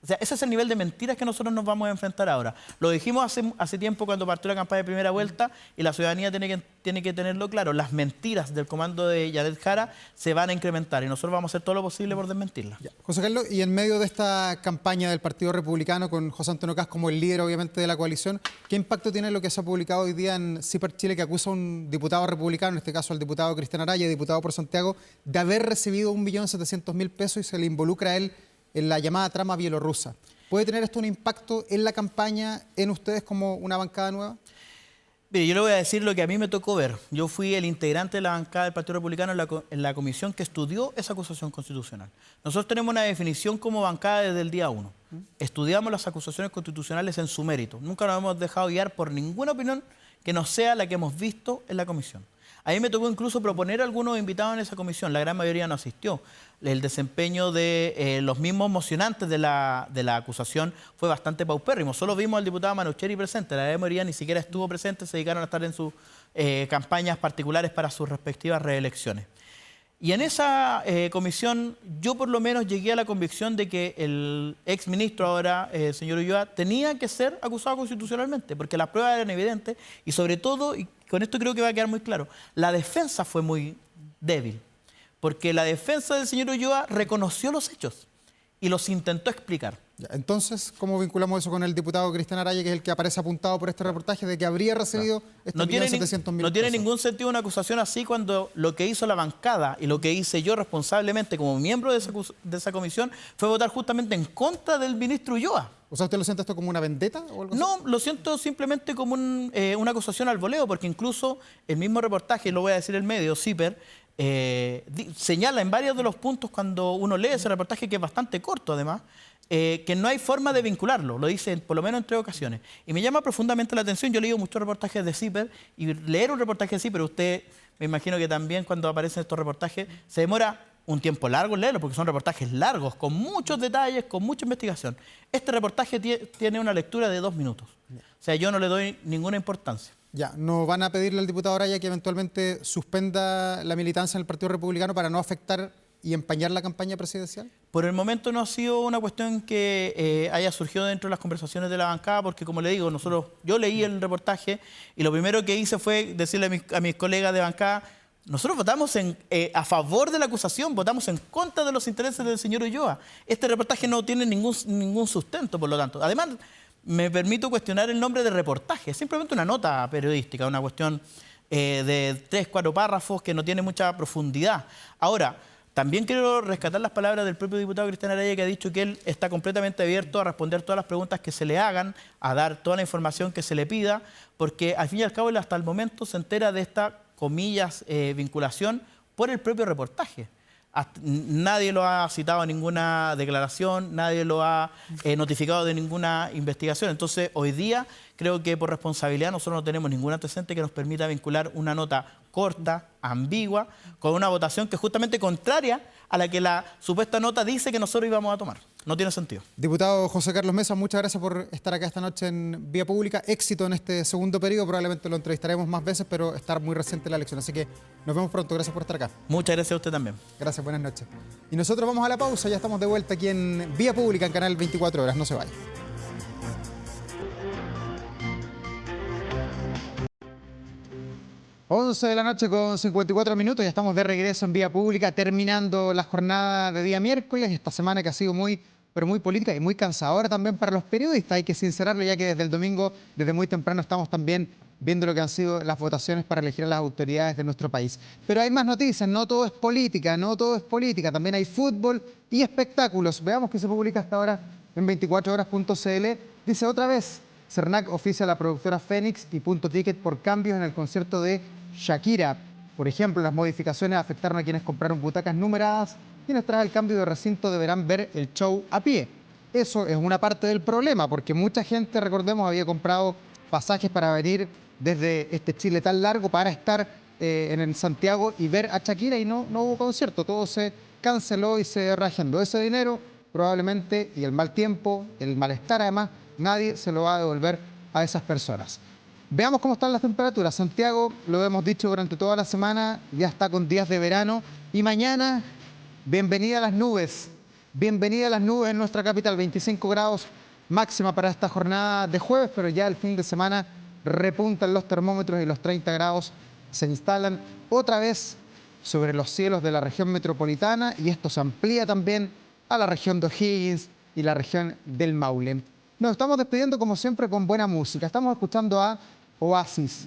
O sea, ese es el nivel de mentiras que nosotros nos vamos a enfrentar ahora. Lo dijimos hace tiempo cuando partió la campaña de primera vuelta y la ciudadanía tiene que tenerlo claro. Las mentiras del comando de Janet Jara se van a incrementar y nosotros vamos a hacer todo lo posible por desmentirlas. Ya. José Carlos, y en medio de esta campaña del Partido Republicano con José Antonio Kast como el líder obviamente de la coalición, ¿qué impacto tiene lo que se ha publicado hoy día en CIPER Chile que acusa a un diputado republicano, en este caso al diputado Cristian Araya, diputado por Santiago, de haber recibido 1.700.000 pesos y se le involucra a él en la llamada trama bielorrusa? ¿Puede tener esto un impacto en la campaña, en ustedes como una bancada nueva? Mire, yo le voy a decir lo que a mí me tocó ver. Yo fui el integrante de la bancada del Partido Republicano en la comisión que estudió esa acusación constitucional. Nosotros tenemos una definición como bancada desde el día 1. Estudiamos las acusaciones constitucionales en su mérito. Nunca nos hemos dejado guiar por ninguna opinión que no sea la que hemos visto en la comisión. A mí me tocó incluso proponer a algunos invitados en esa comisión, la gran mayoría no asistió. El desempeño de los mismos mocionantes de la acusación fue bastante paupérrimo. Solo vimos al diputado Manucheri presente, la gran mayoría ni siquiera estuvo presente, se dedicaron a estar en sus campañas particulares para sus respectivas reelecciones. Y en esa comisión yo por lo menos llegué a la convicción de que el exministro ahora, señor Ulloa, tenía que ser acusado constitucionalmente, porque las pruebas eran evidentes y sobre todo, y con esto creo que va a quedar muy claro, la defensa fue muy débil, porque la defensa del señor Ulloa reconoció los hechos y los intentó explicar. Ya, entonces, ¿cómo vinculamos eso con el diputado Cristian Araya, que es el que aparece apuntado por este reportaje de que habría recibido estos 1.700.000 No tiene pesos? ningún sentido una acusación así cuando lo que hizo la bancada y lo que hice yo responsablemente como miembro de esa comisión fue votar justamente en contra del ministro Ulloa. O sea, ¿usted lo siente esto como una vendetta o algo así? No, lo siento simplemente como una acusación al voleo, porque incluso el mismo reportaje, lo voy a decir el medio, CIPER, señala en varios de los puntos cuando uno lee ese reportaje, que es bastante corto además, que no hay forma de vincularlo, lo dice por lo menos en 3 ocasiones. Y me llama profundamente la atención, yo he leído muchos reportajes de CIPER, y leer un reportaje de CIPER, usted me imagino que también cuando aparecen estos reportajes se demora un tiempo largo en leerlo, porque son reportajes largos, con muchos detalles, con mucha investigación. Este reportaje tiene una lectura de 2 minutos. O sea, yo no le doy ninguna importancia. Ya, ¿no van a pedirle al diputado Araya que eventualmente suspenda la militancia en el Partido Republicano para no afectar y empañar la campaña presidencial? Por el momento no ha sido una cuestión que haya surgido dentro de las conversaciones de la bancada, porque como le digo, yo leí el reportaje y lo primero que hice fue decirle a mis colegas de bancada, nosotros votamos a favor de la acusación, votamos en contra de los intereses del señor Ulloa. Este reportaje no tiene ningún sustento, por lo tanto. Además, me permito cuestionar el nombre de reportaje, es simplemente una nota periodística, una cuestión de 3, 4 párrafos que no tiene mucha profundidad. Ahora, también quiero rescatar las palabras del propio diputado Cristian Araya, que ha dicho que él está completamente abierto a responder todas las preguntas que se le hagan, a dar toda la información que se le pida, porque al fin y al cabo él hasta el momento se entera de esta, comillas, vinculación por el propio reportaje. Nadie lo ha citado a ninguna declaración, nadie lo ha notificado de ninguna investigación. Entonces, hoy día creo que por responsabilidad nosotros no tenemos ningún antecedente que nos permita vincular una nota corta, ambigua, con una votación que es justamente contraria a la que la supuesta nota dice que nosotros íbamos a tomar. No tiene sentido. Diputado José Carlos Mesa, muchas gracias por estar acá esta noche en Vía Pública. Éxito en este segundo periodo, probablemente lo entrevistaremos más veces, pero estar muy reciente la elección. Así que nos vemos pronto. Gracias por estar acá. Muchas gracias a usted también. Gracias, buenas noches. Y nosotros vamos a la pausa, ya estamos de vuelta aquí en Vía Pública, en Canal 24 Horas. No se vayan. Once de la noche con 54 minutos, ya estamos de regreso en Vía Pública, terminando la jornada de día miércoles, esta semana que ha sido muy política y muy cansadora también para los periodistas, hay que sincerarlo, ya que desde el domingo, desde muy temprano, estamos también viendo lo que han sido las votaciones para elegir a las autoridades de nuestro país. Pero hay más noticias, no todo es política, también hay fútbol y espectáculos. Veamos qué se publica hasta ahora en 24horas.cl. Dice otra vez, Cernac oficia a la productora Fénix y Punto Ticket por cambios en el concierto de Shakira. Por ejemplo, las modificaciones afectaron a quienes compraron butacas numeradas. Quienes tras el cambio de recinto deberán ver el show a pie. Eso es una parte del problema, porque mucha gente, recordemos, había comprado pasajes para venir desde este Chile tan largo para estar en Santiago y ver a Shakira, y no hubo concierto. Todo se canceló y se reagendó. Ese dinero probablemente, y el mal tiempo, el malestar además, nadie se lo va a devolver a esas personas. Veamos cómo están las temperaturas. Santiago, lo hemos dicho durante toda la semana, ya está con días de verano. Y mañana, bienvenida a las nubes. Bienvenida a las nubes en nuestra capital. 25 grados máxima para esta jornada de jueves, pero ya el fin de semana repuntan los termómetros y los 30 grados se instalan otra vez sobre los cielos de la región metropolitana, y esto se amplía también a la región de O'Higgins y la región del Maule. Nos estamos despidiendo como siempre con buena música. Estamos escuchando a Oasis.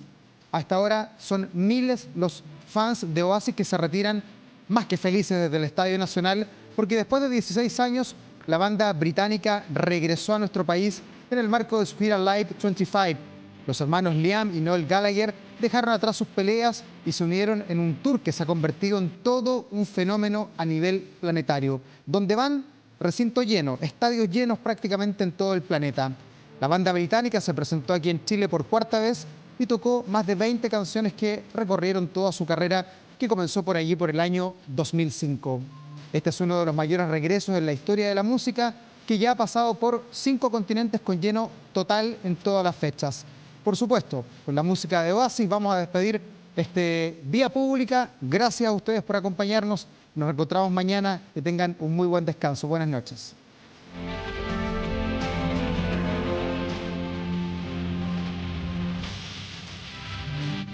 A esta hora son miles los fans de Oasis que se retiran más que felices desde el Estadio Nacional, porque después de 16 años la banda británica regresó a nuestro país en el marco de su gira Live 25. Los hermanos Liam y Noel Gallagher dejaron atrás sus peleas y se unieron en un tour que se ha convertido en todo un fenómeno a nivel planetario, donde van recinto lleno, estadios llenos prácticamente en todo el planeta. La banda británica se presentó aquí en Chile por 4ª vez y tocó más de 20 canciones que recorrieron toda su carrera, que comenzó por allí por el año 2005. Este es uno de los mayores regresos en la historia de la música, que ya ha pasado por 5 continentes con lleno total en todas las fechas. Por supuesto, con la música de Oasis vamos a despedir este Vía Pública. Gracias a ustedes por acompañarnos. Nos encontramos mañana. Que tengan un muy buen descanso. Buenas noches.